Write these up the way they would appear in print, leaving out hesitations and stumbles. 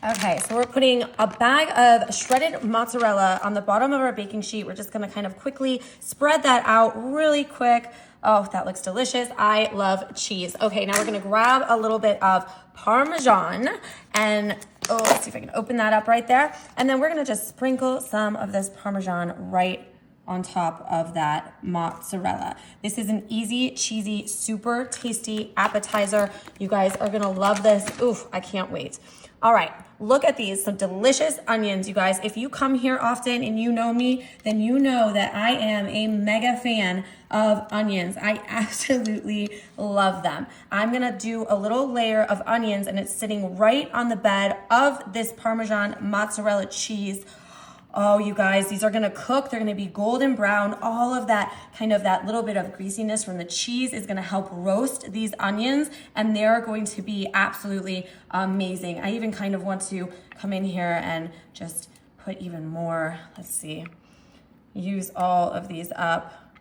Okay, so we're putting a bag of shredded mozzarella on the bottom of our baking sheet. We're just gonna kind of quickly spread that out really quick. Oh, that looks delicious. I love cheese. Okay, now we're gonna grab a little bit of Parmesan and, oh, let's see if I can open that up right there. And then we're gonna just sprinkle some of this Parmesan right on top of that mozzarella. This is an easy, cheesy, super tasty appetizer. You guys are gonna love this. Oof, I can't wait. All right, look at these, some delicious onions, you guys. If you come here often and you know me, then you know that I am a mega fan of onions. I absolutely love them. I'm gonna do a little layer of onions and it's sitting right on the bed of this Parmesan mozzarella cheese. Oh, you guys, these are gonna cook. They're gonna be golden brown. All of that, kind of that little bit of greasiness from the cheese is gonna help roast these onions, and they're going to be absolutely amazing. I even kind of want to come in here and just put even more, let's see, use all of these up.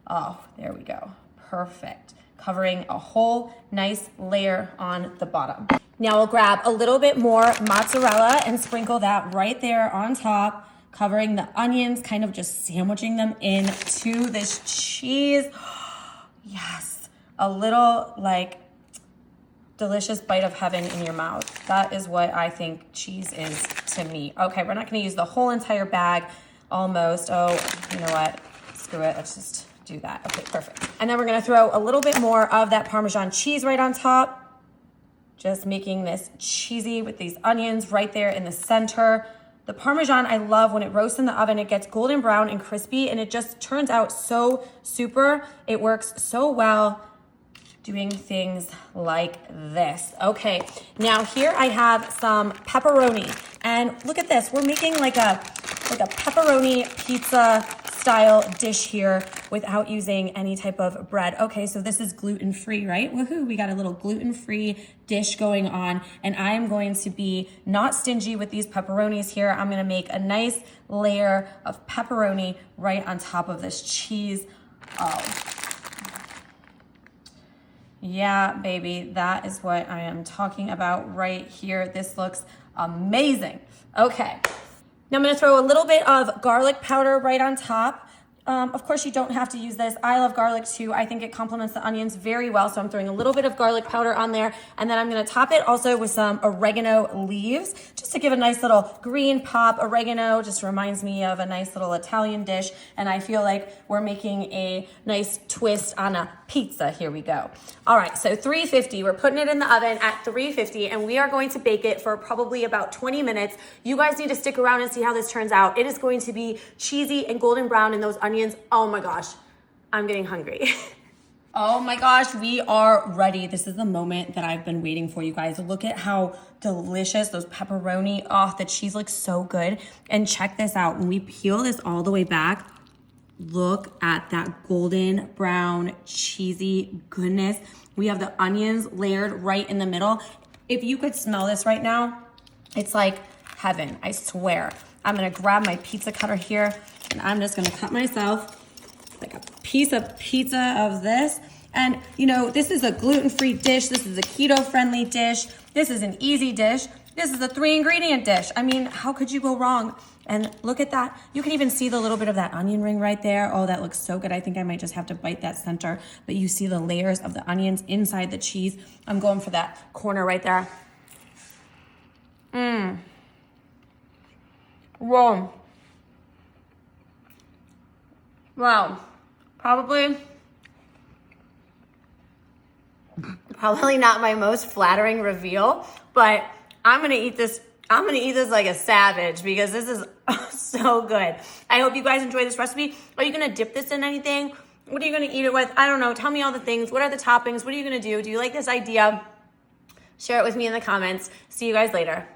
Oh, there we go, perfect. Covering a whole nice layer on the bottom. Now we'll grab a little bit more mozzarella and sprinkle that right there on top, covering the onions, kind of just sandwiching them into this cheese. Yes, a little like delicious bite of heaven in your mouth. That is what I think cheese is to me. Okay, we're not gonna use the whole entire bag almost. Oh, you know what, screw it, let's just do that. Okay, perfect. And then we're gonna throw a little bit more of that Parmesan cheese right on top. Just making this cheesy with these onions right there in the center. The Parmesan, I love when it roasts in the oven, it gets golden brown and crispy and it just turns out so super. It works so well doing things like this. Okay, now here I have some pepperoni and look at this. We're making like a pepperoni pizza style dish here without using any type of bread. Okay, so this is gluten-free, right? Woohoo, we got a little gluten-free dish going on, and I am going to be not stingy with these pepperonis here. I'm gonna make a nice layer of pepperoni right on top of this cheese. Oh, yeah, baby, that is what I am talking about right here. This looks amazing. Okay. Now I'm gonna throw a little bit of garlic powder right on top. Of course, you don't have to use this. I love garlic too. I think it complements the onions very well. So I'm throwing a little bit of garlic powder on there. And then I'm gonna top it also with some oregano leaves, just to give a nice little green pop. Oregano just reminds me of a nice little Italian dish. And I feel like we're making a nice twist on a pizza. Here we go. All right, so 350, we're putting it in the oven at 350 and we are going to bake it for probably about 20 minutes. You guys need to stick around and see how this turns out. It is going to be cheesy and golden brown in those onions. Oh my gosh, I'm getting hungry. Oh my gosh, we are ready. This is the moment that I've been waiting for, you guys. Look at how delicious those pepperoni, oh, the cheese looks so good. And check this out, when we peel this all the way back, look at that golden brown cheesy goodness. We have the onions layered right in the middle. If you could smell this right now, it's like heaven, I swear. I'm gonna grab my pizza cutter here and I'm just gonna cut myself like a piece of pizza of this. And you know, this is a gluten-free dish. This is a keto-friendly dish. This is an easy dish. This is a 3-ingredient dish. I mean, how could you go wrong? And look at that. You can even see the little bit of that onion ring right there. Oh, that looks so good. I think I might just have to bite that center. But you see the layers of the onions inside the cheese. I'm going for that corner right there. Mmm. Whoa. Wow. Probably not my most flattering reveal, but I'm gonna eat this. I'm gonna eat this like a savage because this is so good. I hope you guys enjoy this recipe. Are you gonna dip this in anything? What are you gonna eat it with? I don't know. Tell me all the things. What are the toppings? What are you gonna do? Do you like this idea? Share it with me in the comments. See you guys later.